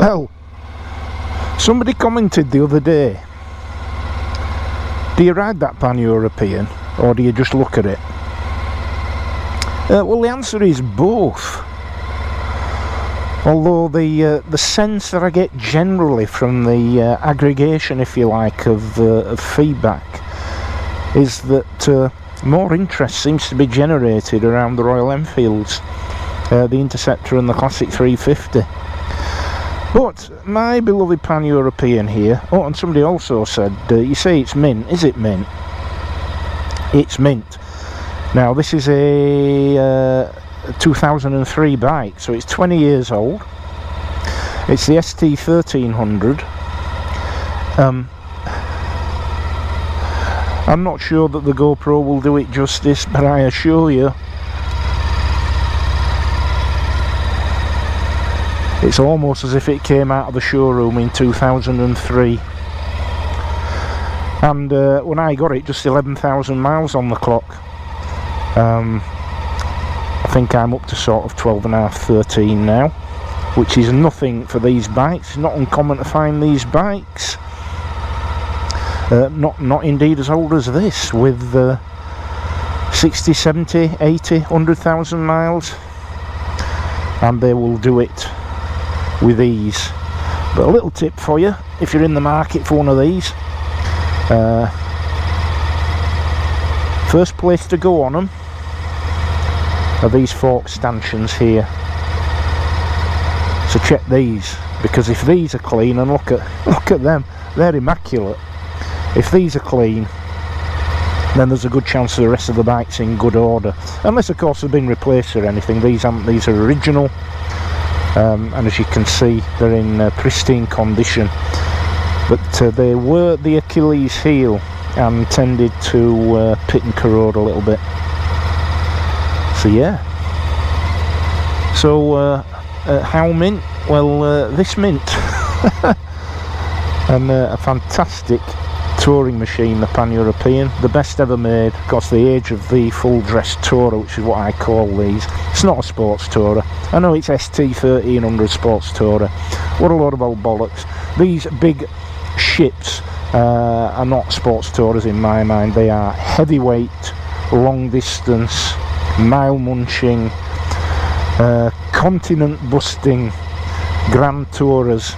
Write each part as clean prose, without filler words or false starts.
Well, somebody commented the other day, do you ride that Pan-European or do you just look at it? Well, the answer is both. Although the sense that I get generally from the aggregation, if you like, of feedback is that more interest seems to be generated around the Royal Enfields, the Interceptor and the Classic 350. But my beloved Pan-European here, oh, and somebody also said, you say it's mint, is it mint? It's mint. Now this is a 2003 bike, so it's 20 years old. It's the ST1300. I'm not sure that the GoPro will do it justice, but I assure you it's almost as if it came out of the showroom in 2003. And when I got it, just 11,000 miles on the clock. I think I'm up to sort of 12 and a half, 13 now, which is nothing for these bikes. It's not uncommon to find these bikes. Not indeed as old as this, with 60, 70, 80, 100,000 miles. And they will do it with ease. But a little tip for you, if you're in the market for one of these, first place to go on them are these fork stanchions here. So check these, because if these are clean, and look at them, they're immaculate. If these are clean, then there's a good chance the rest of the bike's in good order, unless of course they've been replaced or anything. These are original. And as you can see, they're in pristine condition, but they were the Achilles heel and tended to pit and corrode a little bit. So yeah. So how mint? Well, this mint. And a fantastic touring machine, the Pan-European, the best ever made. Of course, the age of the full dress tourer, which is what I call these. It's not a sports tourer. I know it's ST1300 sports tourer. What a load of old bollocks. These big ships are not sports tourers in my mind. They are heavyweight, long distance, mile munching, continent busting grand tourers.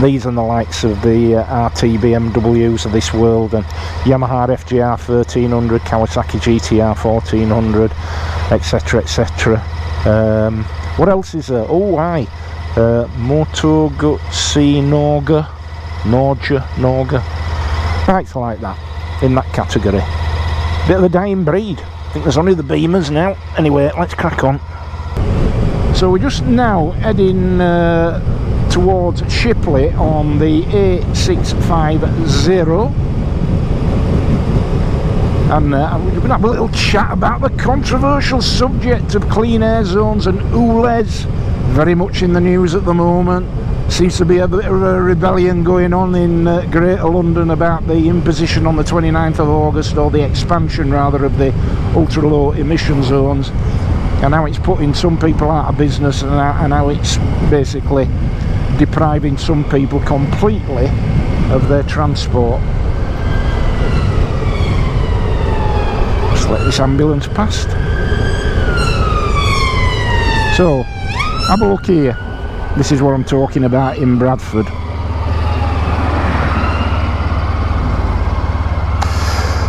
These are the likes of the RT BMWs of this world, and Yamaha FJR 1300, Kawasaki GTR 1400, etc, etc. What else is there? Oh, Moto Guzzi Norga, bikes like that, in that category. Bit of a dying breed. I think there's only the Beamers now. Anyway, let's crack on. So we're just now heading towards Shipley on the A650, and we're going to have a little chat about the controversial subject of clean air zones and Ulez, very much in the news at the moment. Seems to be a bit of a rebellion going on in Greater London about the imposition on the 29th of August, or the expansion rather, of the ultra low emission zones, and how it's putting some people out of business, and how it's basically depriving some people completely of their transport. Just let this ambulance past. So have a look here. This is what I'm talking about in Bradford.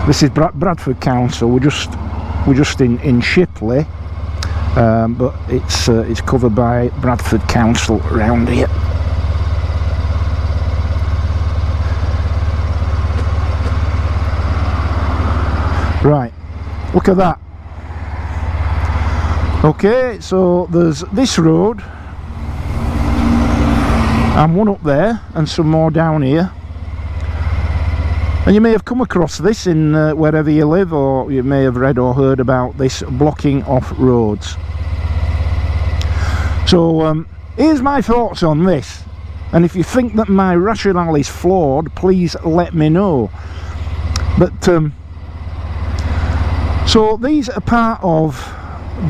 This is Bradford Council. We're just in Shipley, but it's covered by Bradford Council around here. Right, look at that. Okay, so there's this road, and one up there, and some more down here. And you may have come across this in wherever you live, or you may have read or heard about this blocking off roads. So here's my thoughts on this, and if you think that my rationale is flawed, please let me know. But so these are part of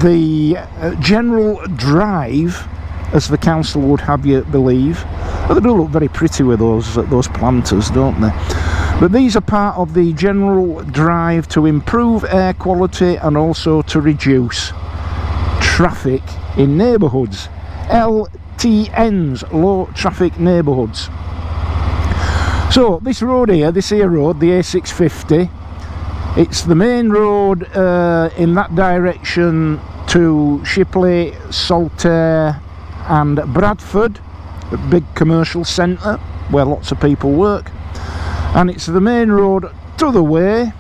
the general drive as the council would have you believe. But they do look very pretty with those planters, don't they? But these are part of the general drive to improve air quality and also to reduce traffic in neighbourhoods. LTNs, low traffic neighbourhoods. So this road here, this here road, the A650, it's the main road in that direction to Shipley, Saltaire and Bradford, a big commercial centre where lots of people work. And it's the main road to the way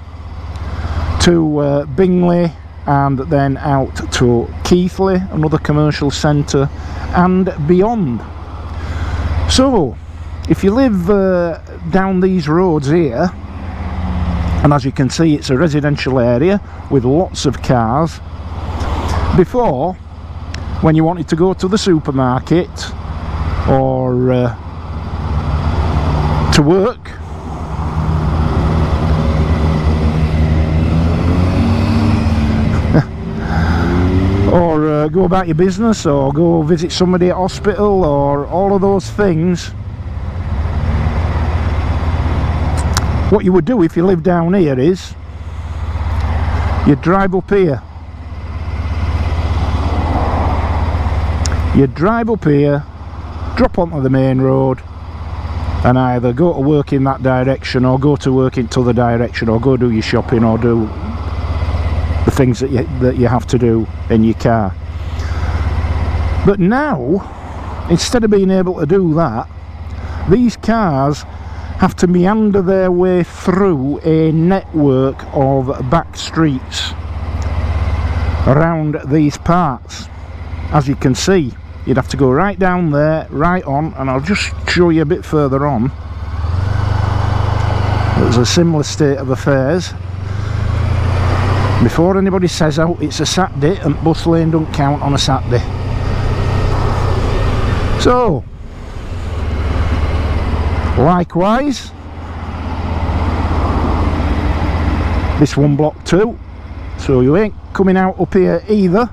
to Bingley and then out to Keighley, another commercial centre, and beyond. So if you live down these roads here, and as you can see it's a residential area with lots of cars. Before, when you wanted to go to the supermarket or to work, or go about your business, or go visit somebody at hospital, or all of those things, what you would do if you live down here is you'd drive up here. You'd drive up here, drop onto the main road, and either go to work in that direction, or go to work into the direction, or go do your shopping, or do the things that you have to do in your car. But now, instead of being able to do that, these cars have to meander their way through a network of back streets around these parts. As you can see, you'd have to go right down there, right on, and I'll just show you a bit further on. There's a similar state of affairs. Before anybody says, oh, it's a Saturday and bus lane don't count on a Saturday. So, likewise, this one block too, so you ain't coming out up here either.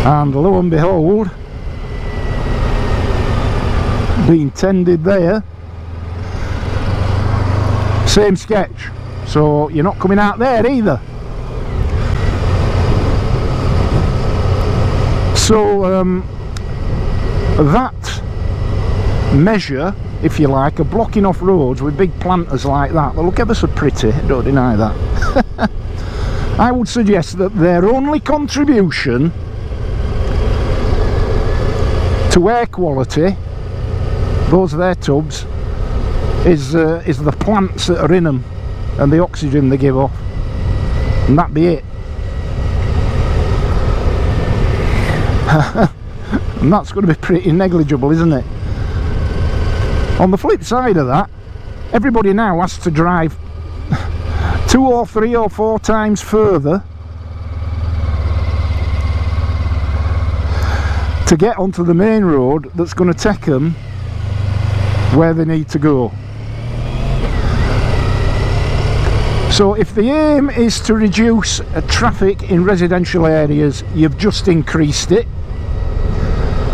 And lo and behold, being tended there, same sketch, so you're not coming out there either. So that measure, if you like, of blocking off roads with big planters like that, they look ever so pretty, don't deny that. I would suggest that their only contribution to air quality, those there tubs, is the plants that are in them and the oxygen they give off, and that be it. And that's going to be pretty negligible, isn't it? On the flip side of that, everybody now has to drive 2 or 3 or 4 times further to get onto the main road that's going to take them where they need to go. So if the aim is to reduce traffic in residential areas, you've just increased it.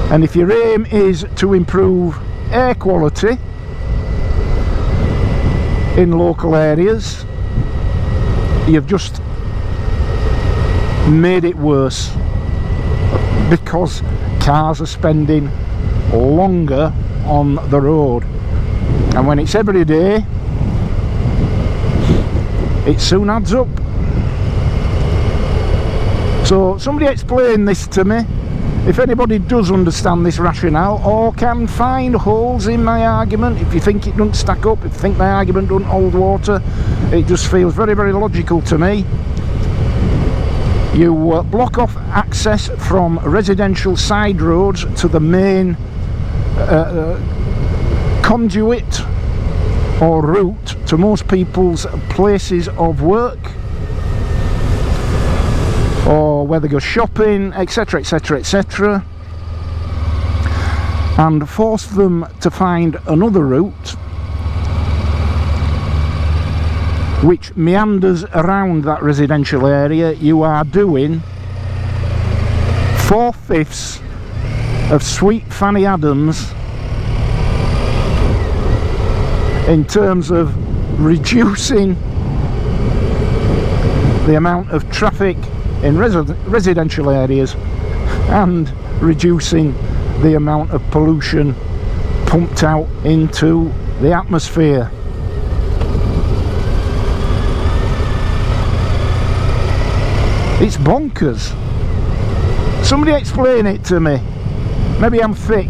And if your aim is to improve air quality in local areas, you've just made it worse, because cars are spending longer on the road, and when it's every day, it soon adds up. So somebody explain this to me, if anybody does understand this rationale or can find holes in my argument. If you think it doesn't stack up, if you think my argument doesn't hold water, it just feels very, very logical to me. You block off access from residential side roads to the main conduit or route to most people's places of work, or where they go shopping, etc, etc, etc, and force them to find another route which meanders around that residential area, you are doing 4/5 of Sweet Fanny Adams in terms of reducing the amount of traffic in residential areas and reducing the amount of pollution pumped out into the atmosphere. It's bonkers. Somebody explain it to me. Maybe I'm thick.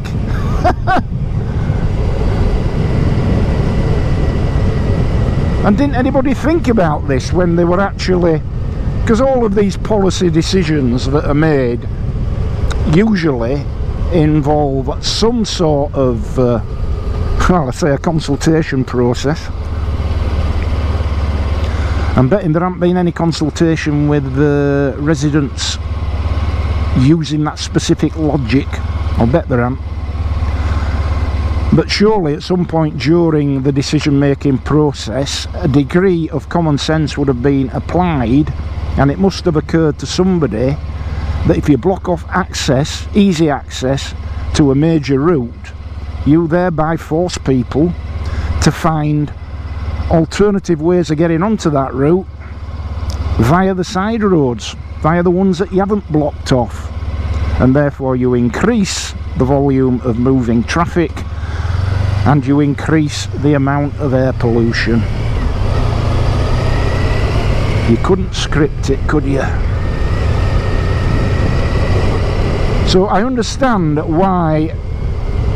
And didn't anybody think about this when they were actually... Because all of these policy decisions that are made usually involve some sort of, well, let's say a consultation process. I'm betting there hasn't been any consultation with the residents using that specific logic. I'll bet there aren't. But surely at some point during the decision-making process, a degree of common sense would have been applied, and it must have occurred to somebody that if you block off access, easy access, to a major route, you thereby force people to find alternative ways of getting onto that route via the side roads, via the ones that you haven't blocked off, and therefore you increase the volume of moving traffic and you increase the amount of air pollution. You couldn't script it, could you? So I understand why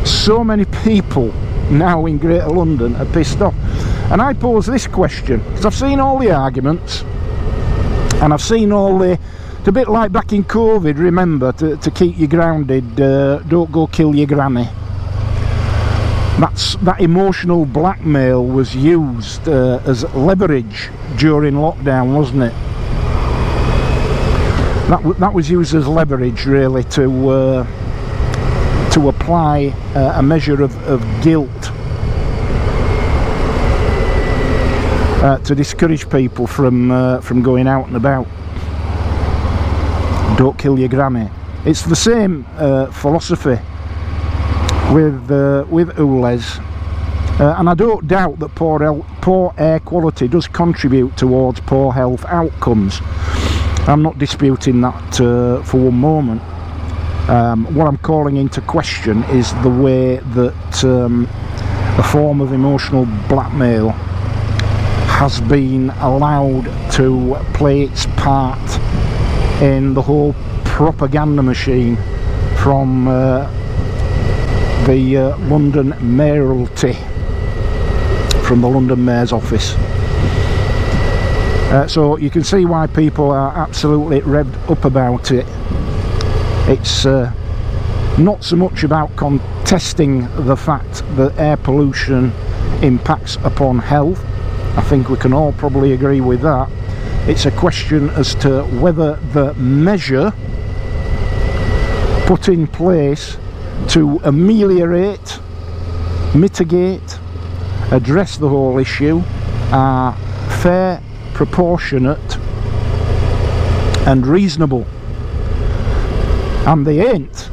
so many people now in Greater London are pissed off. And I pose this question, because I've seen all the arguments, and I've seen all the... It's a bit like back in COVID, remember, to keep you grounded, don't go kill your granny. That emotional blackmail was used as leverage during lockdown, wasn't it? That was used as leverage, really, to apply a measure of guilt to discourage people from going out and about. Don't kill your granny. It's the same philosophy with Ulez, and I don't doubt that poor air quality does contribute towards poor health outcomes. I'm not disputing that for one moment. What I'm calling into question is the way that a form of emotional blackmail has been allowed to play its part in the whole propaganda machine from the London mayoralty, from the London Mayor's office. So you can see why people are absolutely revved up about it. It's not so much about contesting the fact that air pollution impacts upon health. I think we can all probably agree with that. It's a question as to whether the measure put in place to ameliorate, mitigate, address the whole issue are fair, proportionate and reasonable. And they ain't.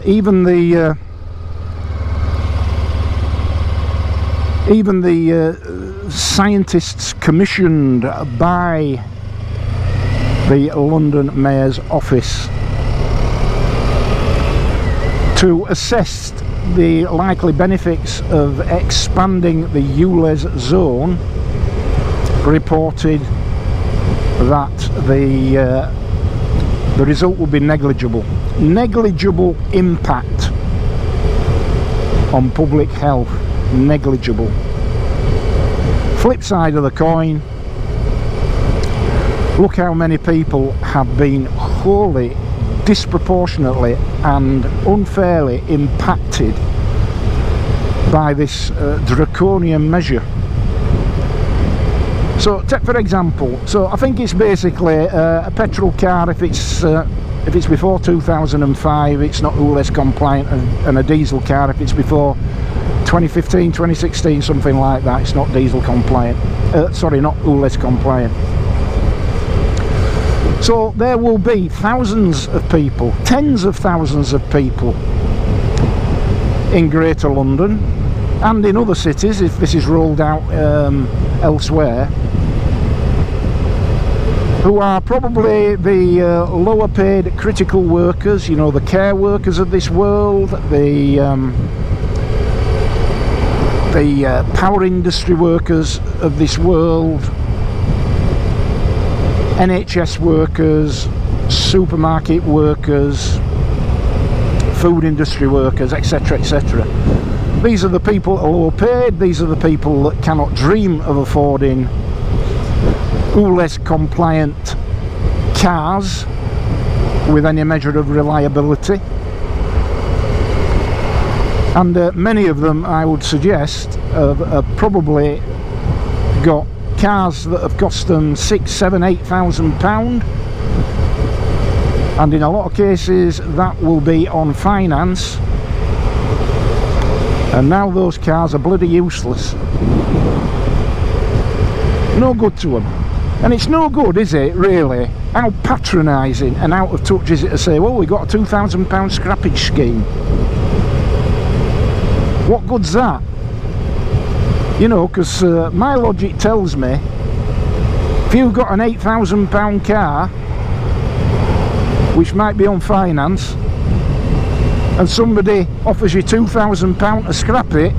Even the scientists commissioned by the London Mayor's office to assess the likely benefits of expanding the Ulez zone reported that the result would be negligible impact on public health. Negligible. Flip side of the coin, look how many people have been wholly, disproportionately and unfairly impacted by this draconian measure. So take for example, so I think it's basically a petrol car, if it's If it's before 2005, it's not Ulez compliant, and a diesel car, if it's before 2015, 2016, something like that, it's not diesel compliant. Sorry, not Ulez compliant. So there will be thousands of people, tens of thousands of people in Greater London and in other cities, if this is rolled out elsewhere, who are probably the lower paid critical workers, you know, the care workers of this world, the power industry workers of this world, NHS workers, supermarket workers, food industry workers, etc, etc. These are the people who are low paid, these are the people that cannot dream of affording Ulez compliant cars with any measure of reliability. And many of them, I would suggest, have probably got cars that have cost them £6,000, £7,000, £8,000, and in a lot of cases that will be on finance, and now those cars are bloody useless. No good to them. And it's no good, is it, really? How patronising and out of touch is it to say, well, we got a £2,000 scrappage scheme. What good's that? You know, because my logic tells me, if you've got an £8,000 car, which might be on finance, and somebody offers you £2,000 to scrap it,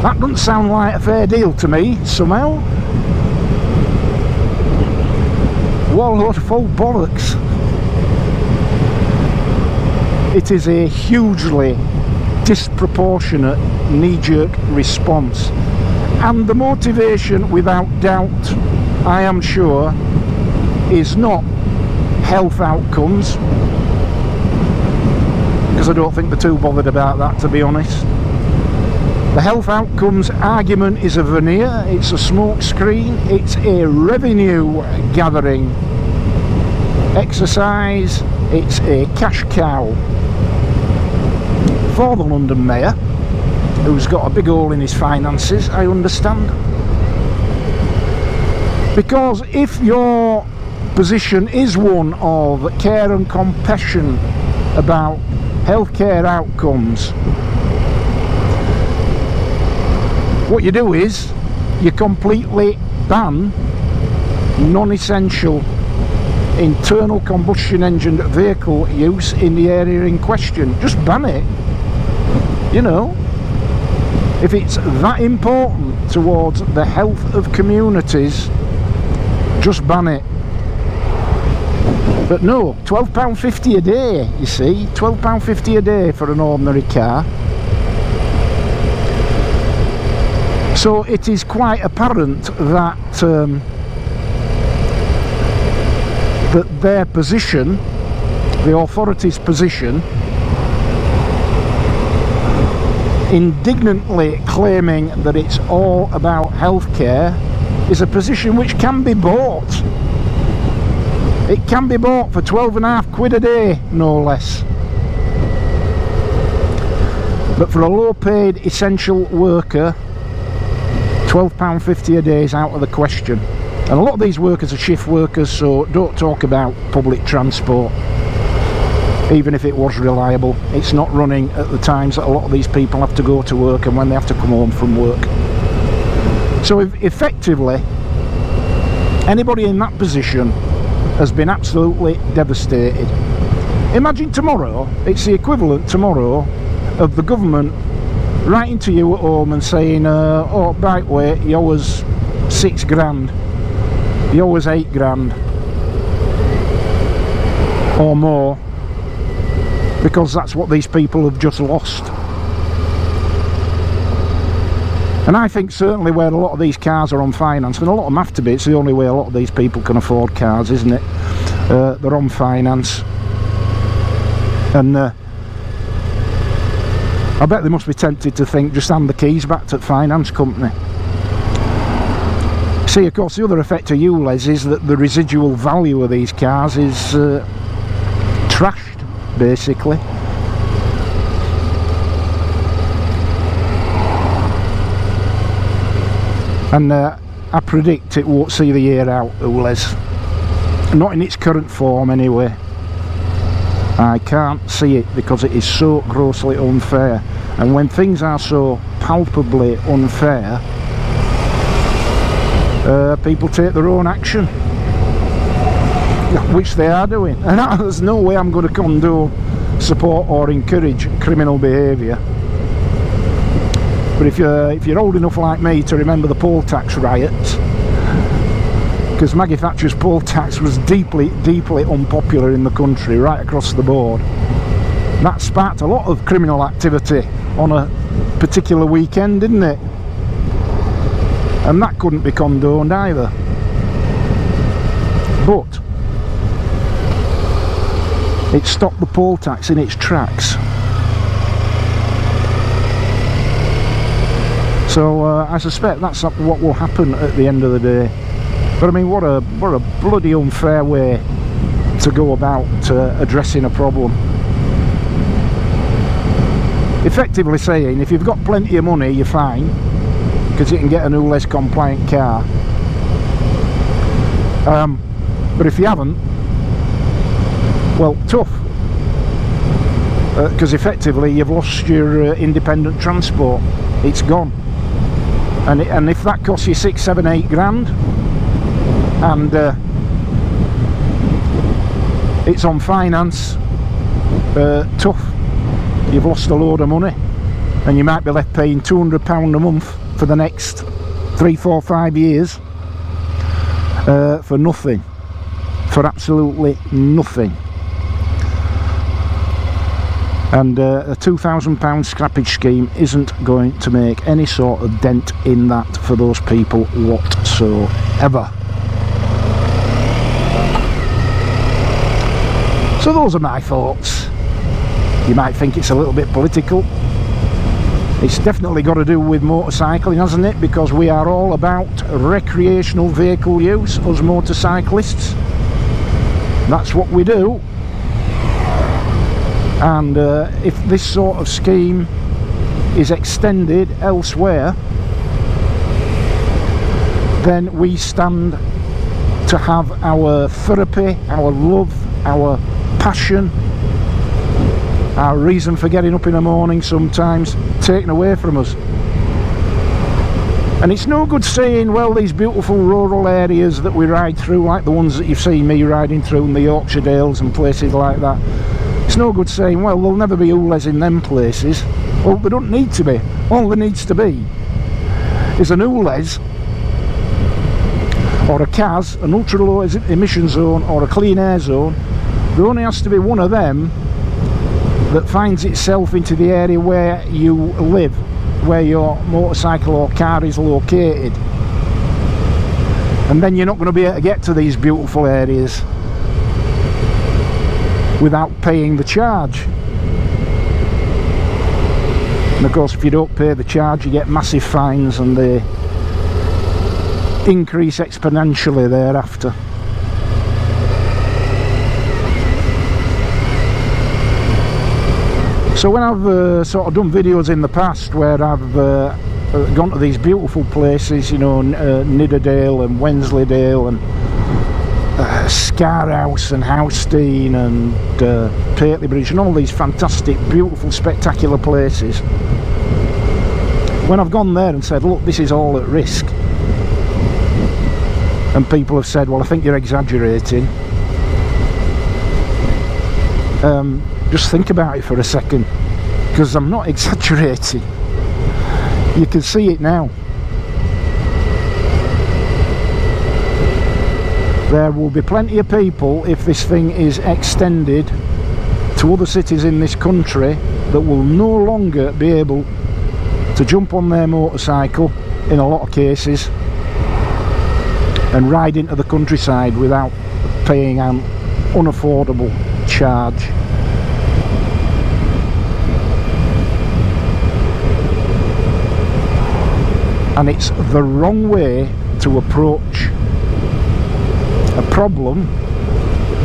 that doesn't sound like a fair deal to me, somehow. What a load of full bollocks. It is a hugely disproportionate knee-jerk response, and the motivation, without doubt, I am sure, is not health outcomes, because I don't think they're too bothered about that, to be honest. The health outcomes argument is a veneer, it's a smoke screen, it's a revenue gathering exercise, it's a cash cow for the London Mayor, who's got a big hole in his finances, I understand. Because if your position is one of care and compassion about healthcare outcomes, what you do is you completely ban non-essential internal combustion engine vehicle use in the area in question. Just ban it. You know, if it's that important towards the health of communities, just ban it. But no, £12.50 a day, you see, £12.50 a day for an ordinary car. So it is quite apparent that that their position, the authorities' position, indignantly claiming that it's all about healthcare, is a position which can be bought. It can be bought for £12.50 a day, no less. But for a low-paid essential worker, £12.50 a day is out of the question. And a lot of these workers are shift workers, so don't talk about public transport. Even if it was reliable, it's not running at the times that a lot of these people have to go to work and when they have to come home from work. So effectively, anybody in that position has been absolutely devastated. Imagine tomorrow, it's the equivalent tomorrow of the government writing to you at home and saying, oh, by the way, you owe us £6,000, you owe us £8,000 or more, because that's what these people have just lost. And I think certainly where a lot of these cars are on finance, and a lot of them have to be, it's the only way a lot of these people can afford cars, isn't it? They're on finance, and I bet they must be tempted to think, just hand the keys back to the finance company. See, of course, the other effect of Ulez is that the residual value of these cars is trashed, basically. And I predict it won't see the year out, Ulez. Not in its current form anyway. I can't see it because it is so grossly unfair. And when things are so palpably unfair, people take their own action, which they are doing. And there's no way I'm going to condone, support or encourage criminal behaviour. But if you're old enough like me to remember the poll tax riots, because Maggie Thatcher's poll tax was deeply, deeply unpopular in the country right across the board, that sparked a lot of criminal activity on a particular weekend, didn't it? And that couldn't be condoned either. But it stopped the poll tax in its tracks. So I suspect that's what will happen at the end of the day. But I mean, what a bloody unfair way to go about addressing a problem. Effectively saying, if you've got plenty of money, you're fine, because you can get an Ulez compliant car. But if you haven't, well, tough. Because effectively you've lost your independent transport. It's gone. And if that costs you 6, 7, 8 grand, and it's on finance, tough. You've lost a load of money, and you might be left paying £200 a month for the next 3, 4, 5 years for nothing, for absolutely nothing. And a £2,000 scrappage scheme isn't going to make any sort of dent in that for those people whatsoever. So those are my thoughts. You might think it's a little bit political. It's definitely got to do with motorcycling, hasn't it? Because we are all about recreational vehicle use, us motorcyclists. That's what we do. And if this sort of scheme is extended elsewhere, then we stand to have our therapy, our love, our passion, our reason for getting up in the morning sometimes taken away from us. And it's no good saying, well, these beautiful rural areas that we ride through, like the ones that you've seen me riding through in the Yorkshire Dales and places like that, it's no good saying, well, there'll never be Ulez in them places. Well, there don't need to be. All there needs to be is an Ulez or a CAS, an ultra low emission zone, or a clean air zone. There only has to be one of them that finds itself into the area where you live, where your motorcycle or car is located, and then you're not going to be able to get to these beautiful areas without paying the charge. And of course, if you don't pay the charge, you get massive fines, and they increase exponentially thereafter. So when I've sort of done videos in the past where I've gone to these beautiful places, you know, Nidderdale and Wensleydale and Scarhouse and Housestein and Pateley Bridge and all these fantastic, beautiful, spectacular places, when I've gone there and said, look, this is all at risk, and people have said, well, I think you're exaggerating, just think about it for a second, because I'm not exaggerating. You can see it now. There will be plenty of people, if this thing is extended to other cities in this country, that will no longer be able to jump on their motorcycle, in a lot of cases, and ride into the countryside without paying an unaffordable charge. And it's the wrong way to approach a problem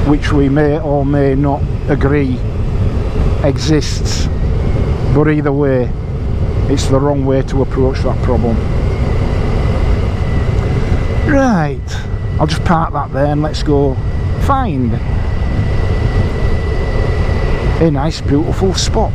which we may or may not agree exists, but either way it's the wrong way to approach that problem. Right, I'll just park that there and let's go find a nice beautiful spot.